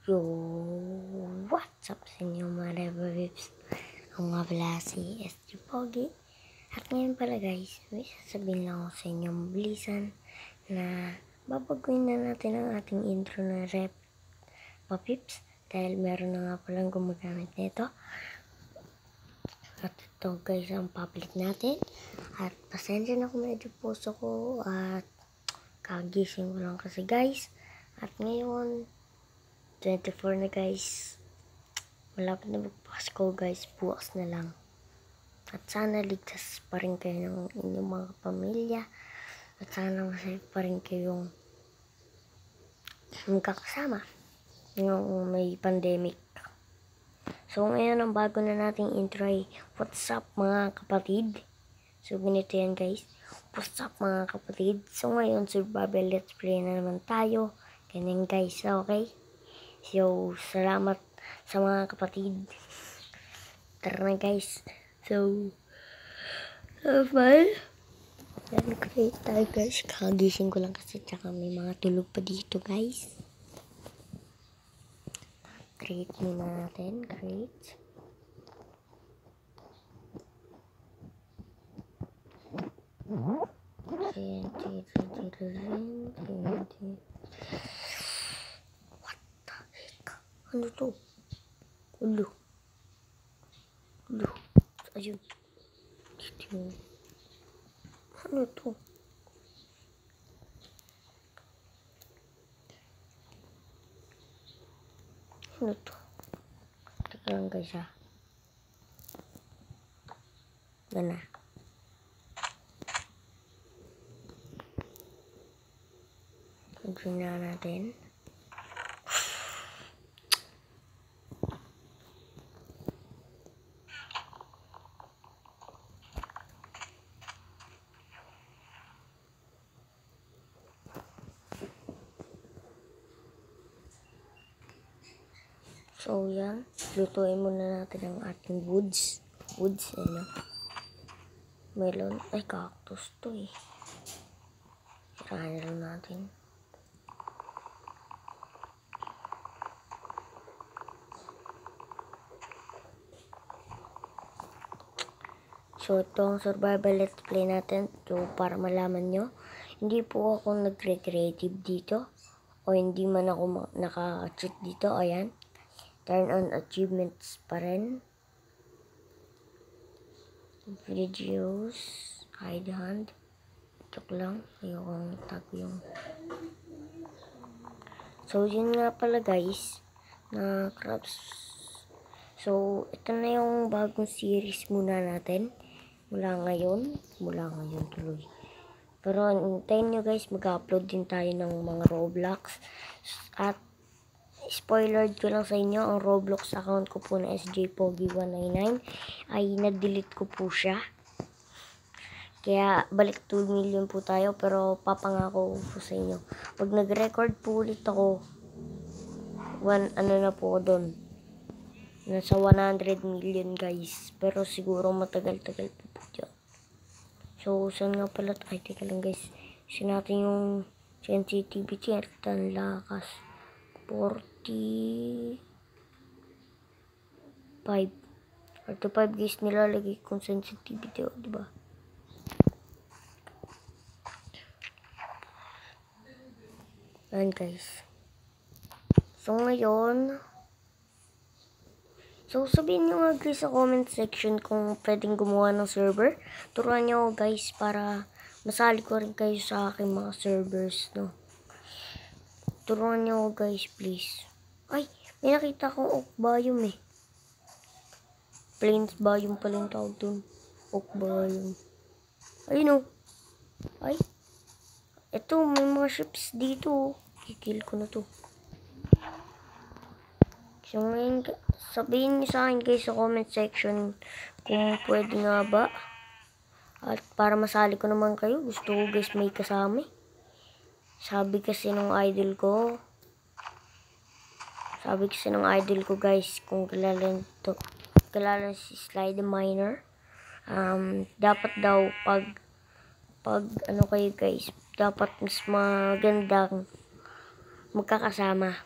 Yo, what's up sa inyo mga Revips? Ako nga pala si SG Pogi. At ngayon pala guys, may sasabihin lang ako sa inyo mabilisan na babaguhin na natin ang ating intro na rep papips. Dahil meron na nga palang gumagamit nito. At ito guys ang public natin. At pasensya na kung medyo puso ko at kagising ko lang kasi guys. At ngayon 24 na guys. Malapit na magpasko guys. Bukas na lang. At sana ligtas pa rin kayo ng inyong mga pamilya. At sana masaya pa rin kayong magkakasama ngayong may pandemic. So ngayon ang bago na nating intro ay what's up mga kapatid. So ganito yan guys. What's up mga kapatid. So ngayon survival let's play na naman tayo. Ganyan guys. Okay. So, salamat sa mga kapatid. Tara na guys. So, bye. Create tayo guys. Kagising ko lang kasi tsaka may mga tulog pa dito guys. Create muna natin. Create. Ano to? Ulo. Ayun. Ano to? Ano to? Teka lang guys ha. Gana. Pagin na natin. So, yan. Lutuin muna natin ang ating woods. Ano? Melon. Ay, cactus to eh. Sirahan lang natin. So, ito ang survival let's play natin. So, para malaman nyo, hindi po ako nagre-creative dito. O hindi man ako naka-cheat dito. Ayan. Turn on achievements pa rin. Videos. Hide hand. Joke lang. Ayokong tag yung. So, yun nga pala guys. Na crafts. So, ito na yung bagong series muna natin. Mula ngayon tuloy. Pero, hintayin nyo guys. Mag-upload din tayo ng mga Roblox. At spoiler ko lang sa inyo, ang Roblox account ko po na SJPogi199 ay na-delete ko po siya. Kaya balik 2 million po tayo, pero papangako po sa inyo. Pag nag-record po ulit ako, ano na po doon. Nasa 100 million guys. Pero siguro matagal-tagal po dyan. So, saan nga pala? Ay, teka lang guys. Kasi natin yung sensitivity at ang lakas. 45 guys nilalagay kong sensitivity, diba? Ayan guys. So ngayon, sabihin nyo nga guys sa comment section kung pwedeng gumawa ng server. Turuan nyo guys para masali ko rin kayo sa aking mga servers, no? Turuan nyo guys, please. Ay, may nakita akong oak biome eh. Plains biome pala yung tawag dun. Oak biome. Ayun o. Ay. Ito, may mga ships dito. Kikill ko na to. So ngayon, sabihin nyo sa akin guys sa comment section kung pwede nga ba. At para masali ko naman kayo, gusto ko guys may kasama eh. Sabi kasi ng idol ko guys, kung kilala si Slide Miner, dapat daw pag ano kayo guys, dapat mas magandang magkakasama.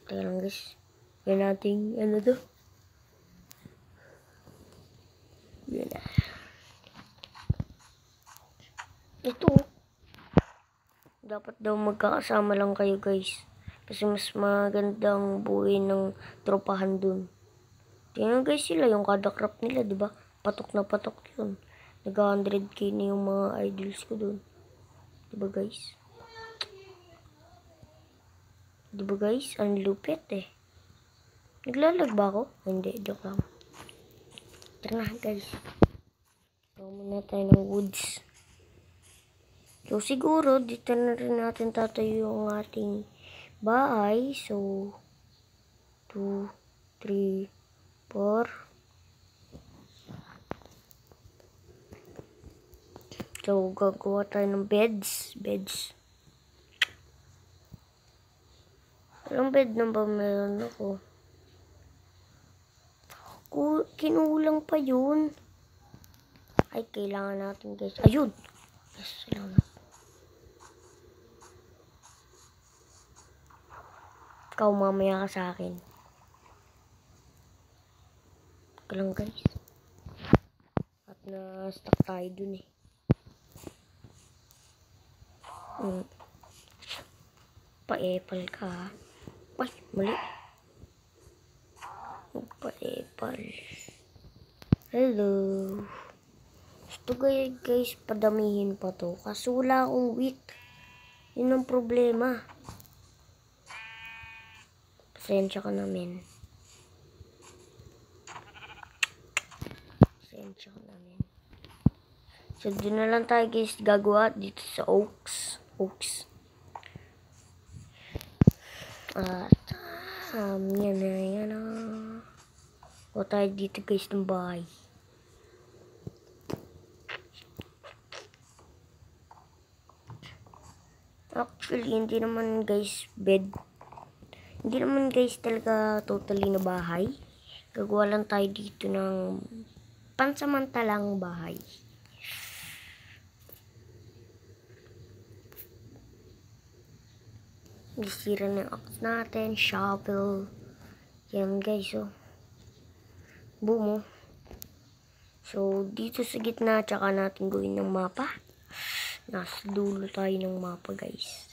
Teka lang guys. Yan natin, ano to? Yan na. Ito. Dapat daw magkakasama lang kayo guys. Kasi mas magandang buhay ng tropahan dun. Tingnan guys sila, yung kada crop nila, diba? Patok na patok yun. Nag-100k na yung mga idols ko dun. Diba guys? Diba guys? Ang lupit eh. Naglalag ba ako? Hindi, joke lang. Tara na guys. Gawa muna tayo ng woods. So siguro, dito na rin natin tatayo yung ating bahay. So, 2, 3, 4. So, gagawa tayo ng beds. Ilang bed na ba meron ako? Kinulang pa yun. Ay, kailangan natin guys. Ayun! Yes, salamat. Ikaw mamaya ka sa akin. Ito lang guys. At na-stuck tayo dun eh. Pa-epal ka ha. Ay, mali. Pa-epal. Hello. Gusto guys, padamihin pa to. Kaso wala akong wheat. Yun ang problema. Pasensya ka namin. So, dun na lang tayo guys gagawa dito sa Oaks. At, yan na. O tayo dito guys ng bahay. Actually, hindi naman guys Hindi naman guys talaga totally na bahay. Gagawa lang tayo dito ng pansamantalang bahay. Isira na yung axe natin, shovel. Yan guys, oh. Boom, oh. So, dito sa gitna, tsaka natin gawin ng mapa. Nasa dulo tayo ng mapa, guys.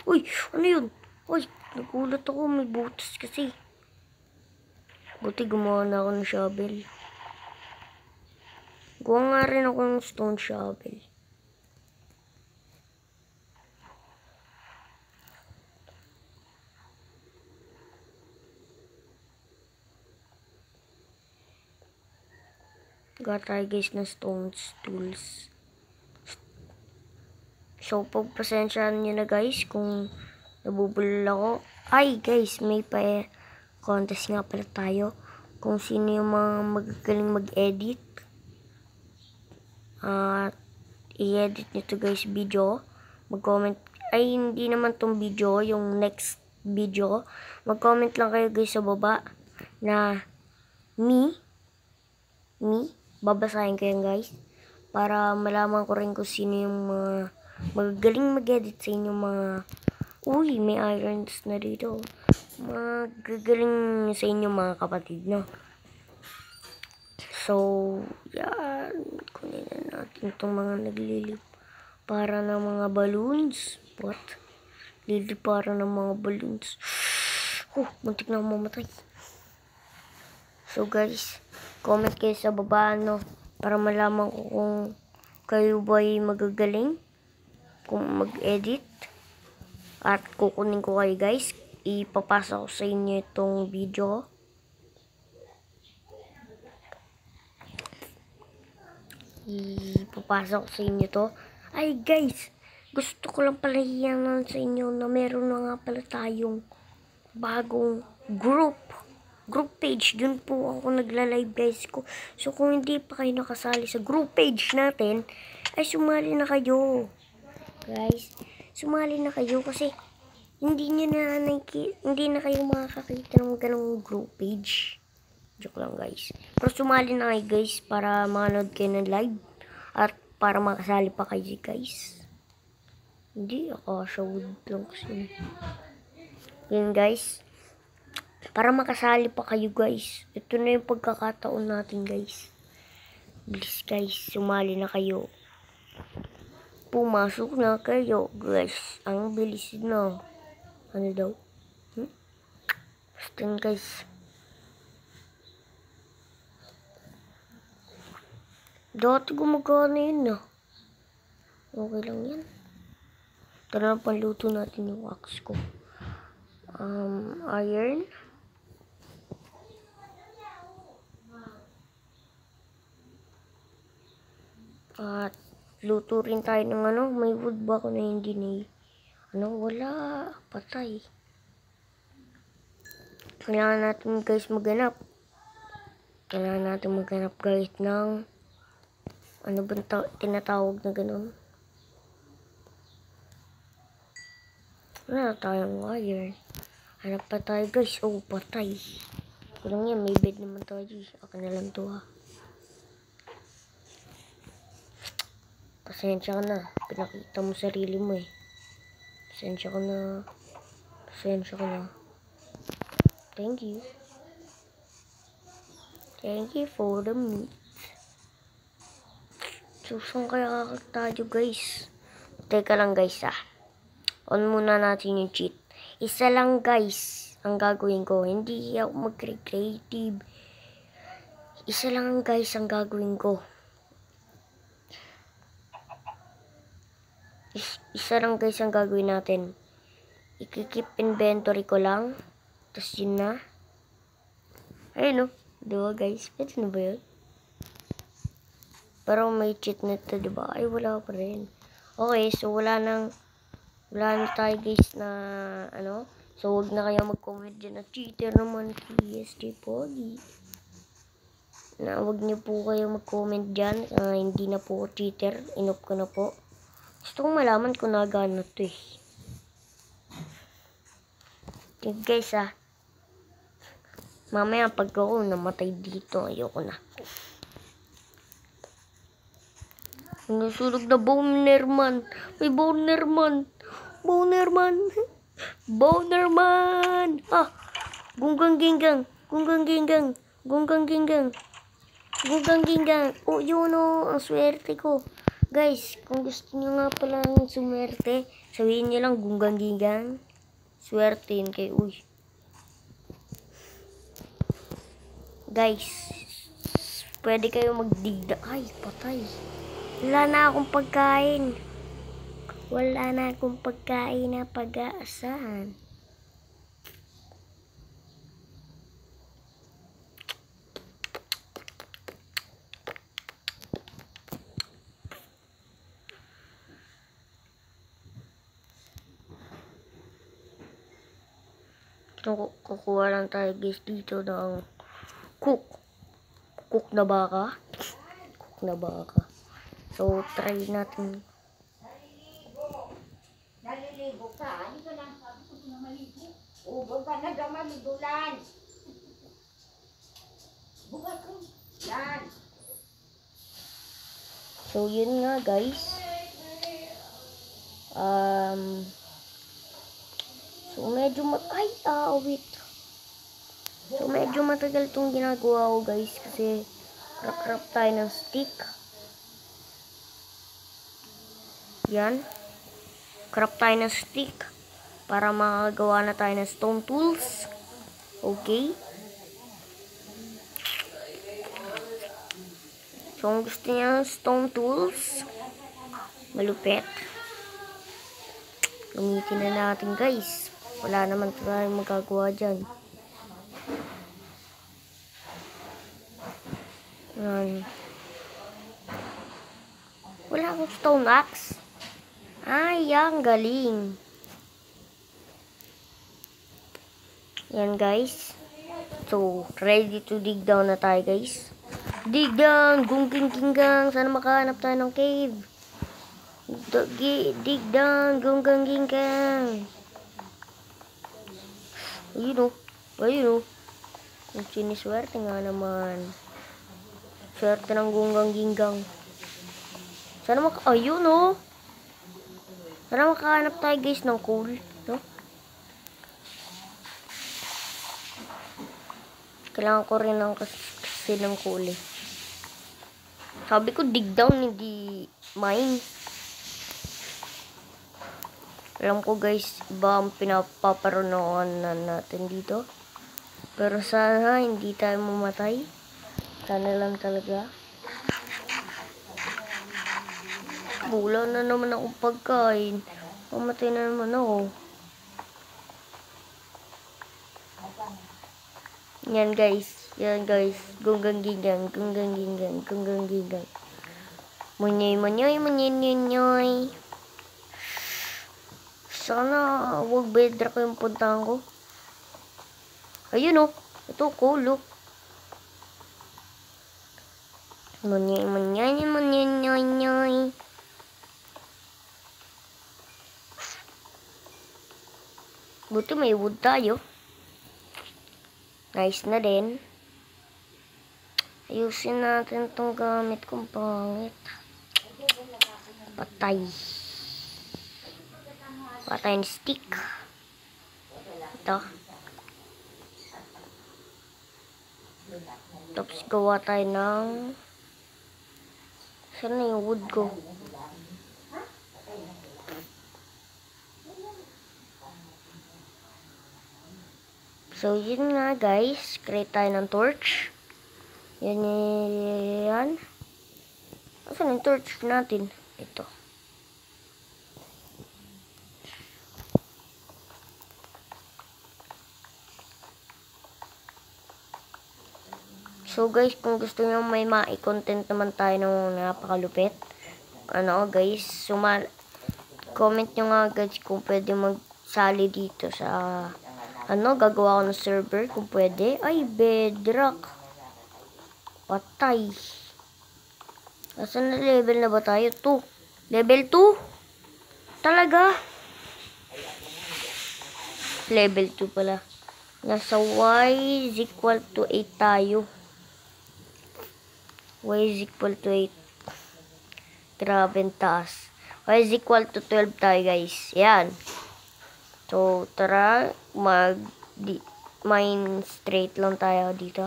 Uy, ano yun? Uy, nagulat ako, may butas kasi. Buti gumawa na ako ng shovel. Gawa nga rin ako ng stone shovel. Gawa tayo guys ng stones tools. So, pagpasensyahan nyo na guys kung nabubulol ako. Ay guys, may contest nga pala tayo. Kung sino yung mga magagaling mag-edit. At i-edit nito guys video. Mag-comment. Ay, hindi naman tong video. Yung next video. Mag-comment lang kayo guys sa baba. Na me. Babasahin ko yan guys. Para malaman ko rin kung sino yung mga magagaling mag-edit sa inyo mga... Uy, may irons na dito. Magagaling sa inyo mga kapatid, no? So, yan. Kunin na natin itong mga naglilip para ng mga balloons. What? Lilip para ng mga balloons. Oh, muntik na mamatay. So, guys, comment kayo sa baba, no? Para malaman ko kung kayo ba'y magagaling. Kung mag-edit. At kukunin ko kayo, guys. Ipapasa ko sa inyo itong video. Ipapasa ko sa inyo to. Ay, guys. Gusto ko lang pala hiyanan sa inyo na meron na nga pala tayong bagong group page. Dun po ako nagla-live guys ko. So kung hindi pa kayo nakasali sa group page natin, ay sumali na kayo. Guys, sumali na kayo kasi hindi na kayo makakakita ng ganong group page. Joke lang guys. Pero sumali na kayo guys para manood kayo ng live at para makasali pa kayo guys. Hindi ako sa wood lang kasi. Yun guys. Para makasali pa kayo guys. Ito na yung pagkakataon natin guys. Bilis guys, sumali na kayo. Pumasok na kayo guys. Ang bilis na. Ano daw? Basta guys. Dati gumagana yun na. Okay lang yan. Tara na panluto natin yung wax ko. Iron. At luto rin tayo ng ano. May wood ba ako na hindi na wala. Patay. Kailangan natin guys maghanap. Guys ng ano ba tinatawag na ganun? Wala tayong wire. Hanap pa tayo guys. Oh, patay. Kulang yan. May bed naman tayo. Ako na lang to ha. Pasensya ka na. Pinakita mo sarili mo eh. Pasensya ka na. Thank you. Thank you for the meat. So, saan kaya tayo guys? Teka lang guys On muna natin yung cheat. Isa lang guys ang gagawin ko. Hindi ako mag-creative. Isa lang guys ang gagawin ko. Isa lang guys ang gagawin natin. I-keep inventory ko lang. Tapos yun na. Ayun o. Diba guys? Pwede na ba yun? Parang may cheat na ito, diba? Ay, wala pa rin. Okay, so wala na tayo guys na ano. So, huwag na kayo mag-comment dyan na cheater naman KSD Pogi. Huwag niyo po kayo mag-comment dyan. Hindi na po cheater. Inop ko na po. Gusto kong malaman kung nagana to eh. Okay guys mamaya pag ako namatay dito, ayoko na. Nasunog na Bonerman. May Bonerman. Gunggang gingang. Oh, yun o. Ang swerte ko. Guys, kung gusto nyo nga pala ng sumerte, sabihin nyo lang gunggang gingang. Swerte yun kayo. Uy. Guys, pwede kayo magdigda. Ay, patay. Wala na akong pagkain na pag-aasahan. Kukuha lang tayo guys dito ng cook na baka. So, try natin. Naliligo ka? Hindi ka lang sabi ko na maligo. Huwag ka na daw maligulan. Bukas ko. Yan. So, yun nga guys. So, medyo wait. So, medyo matagal itong ginagawa ko guys. Kasi, crack tayo ng stick. Yan. Craft tayo ng stick. Para makagawa na tayo ng stone tools. Okay. So, kung gusto niya ng stone tools, malupit. Gamitin na natin guys. Wala naman tayong magagawa dyan. Wala akong stone axe. Ay, ang galing. Yan guys. So, ready to dig down na tayo guys. Dig down, gungging-ginggang. Sana makahanap tayo ng cave. Dig down, gungging-ginggang. Ayun o. Ang siniswerte nga naman. Swerte ng gungging-ginggang. Sana ayun o. Sana makahanap tayo guys ng coal. No? Kailangan ko rin ng kasi ng kulay. Sabi ko dig down, hindi mine. Alam ko guys, iba ang pinapaparunoan na natin dito. Pero sana hindi tayo mamatay. Sana lang talaga. Wala na naman akong pagkain. Mamatay na naman ako. Yan guys. Yan guys. Gunggang gingang. Gunggang gingang. Gunggang gingang. Munyoy munyoy munyoy munyoy. Sana wag bedrock yung puntahan ko. Ayun oh. Ito cool oh. Munyoy munyoy munyoy munyoy. Buti may wood tayo. Nice na din. Ayusin natin itong gamit kong pangit. Patay. Patay ng stick. Ito. Tapos gawa tayo ng... Saan na yung wood ko? So, yun nga guys. Create tayo ng torch. Yan. Asan yung torch natin? Ito. So guys, kung gusto nyo may ma-content naman tayo ng napakalupit. Ano guys, comment nyo nga guys kung pwede magsali dito sa... gagawa ko ng server kung pwede. Ay, bedrock. Patay. Asan na level na ba tayo? 2. Level 2? Talaga? Level 2 pala. Nasa y is equal to 8 tayo. Y is equal to 8. Grabe ang taas. Y is equal to 12 tayo guys. Yan. So, tara, mine straight lang tayo dito.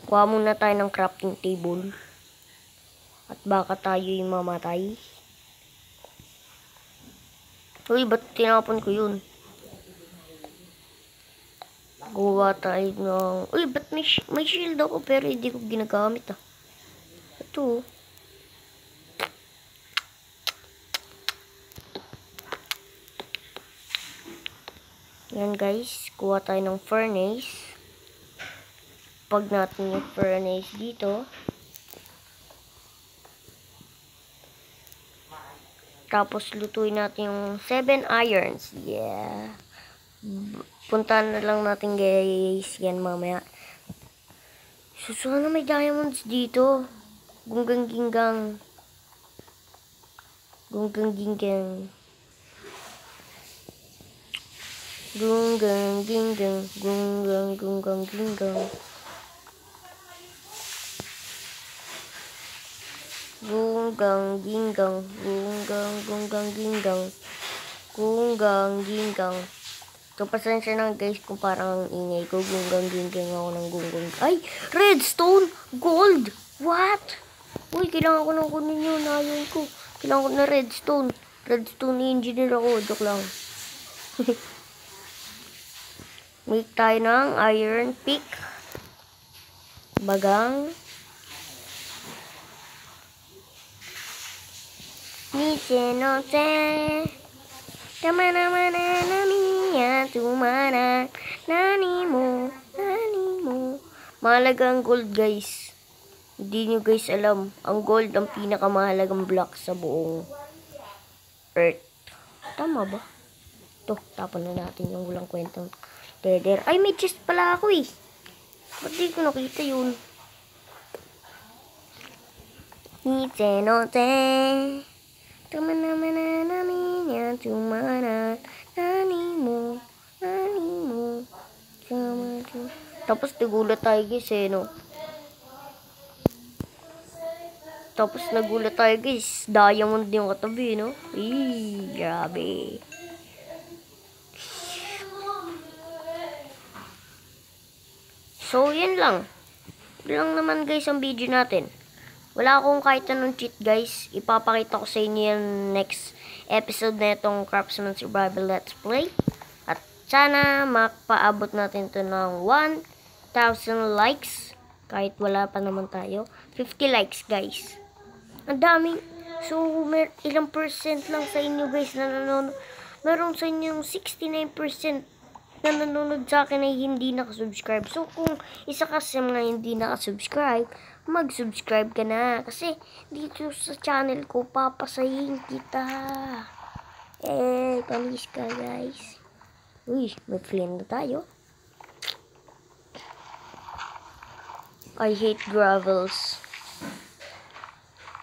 Kuha muna tayo ng crafting table. At baka tayo yung mamatay. Uy, ba't tinapon ko yun? Gawa tayo ng... Uy, ba't may shield ako pero hindi ko ginagamit ah. Ito. Yan guys, kuha tayo ng furnace. Pag natin yung furnace dito. Tapos lutuin natin yung 7 irons. Yeah. Puntahan na lang natin guys. Yan mamaya. Susunod na may diamonds dito. Gunggang gingang. Gunggang gingang. Gunggang gingang. Gunggang gunggang gingang. Gunggang gingang. Gunggang gunggang gingang. Gunggang gingang. So, pasensya na guys kung parang ingay ko. Gunggang gingang ako ng gunggang. Ay! Redstone! Gold! What? Uy, kailangan ko ng kunin yun. Ayaw ko. Kailangan ko na redstone. Redstone engineer ako. Joke lang. Make tayo ng iron pick. Bagang. Niche no se. Tamana-mana namiya tumana. Nani mo. Mahalagang gold guys. Hindi nyo guys alam. Ang gold ang pinakamahalagang block sa buong earth. Tama ba? Ito, tapon na natin yung walang kwentang tether. Ay, may chest pala ako eh. Ba't di ko nakita yun? Niche no te. Tamana-mana namiya tumana. Nani mo. Tapos nagulat tayo guys eh, no? Tapos nagulat tayo guys. Diamond yung katabi, no? Grabe. So, yun lang. Yun lang naman guys ang video natin. Wala akong kahit anong cheat guys. Ipapakita ko sa inyo yung next episode na itong Craftsman Survival Let's Play. At sana mapaabot natin to ng 1,000 likes. Kahit wala pa naman tayo. 50 likes guys. Ang dami. So, ilang percent lang sa inyo guys na nanonood. Meron sa inyo 69% na nanonood sa akin ay hindi nakasubscribe. So, kung isa ka sa mga hindi nakasubscribe, mag-subscribe ka na. Kasi, dito sa channel ko, papasahin kita. Panis ka, guys. Uy, may flame na tayo. I hate gravels.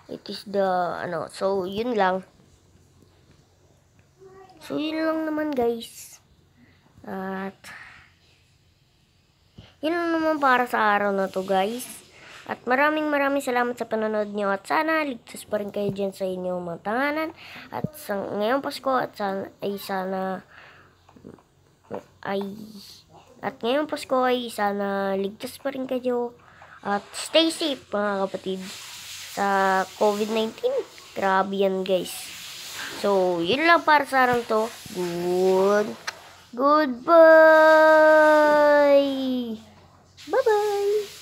It is the, so, yun lang. So, yun lang naman, guys. At, yun lang naman para sa araw na to guys. At maraming salamat sa panonood nyo. At sana ligtas pa rin kayo dyan sa inyong mga tanganan. At ngayong Pasko at ngayong Pasko ay sana ligtas pa rin kayo. At stay safe mga kapatid sa COVID-19. Grabe yan guys. So, yun lang para sa araw to. Goodbye! Bye-bye!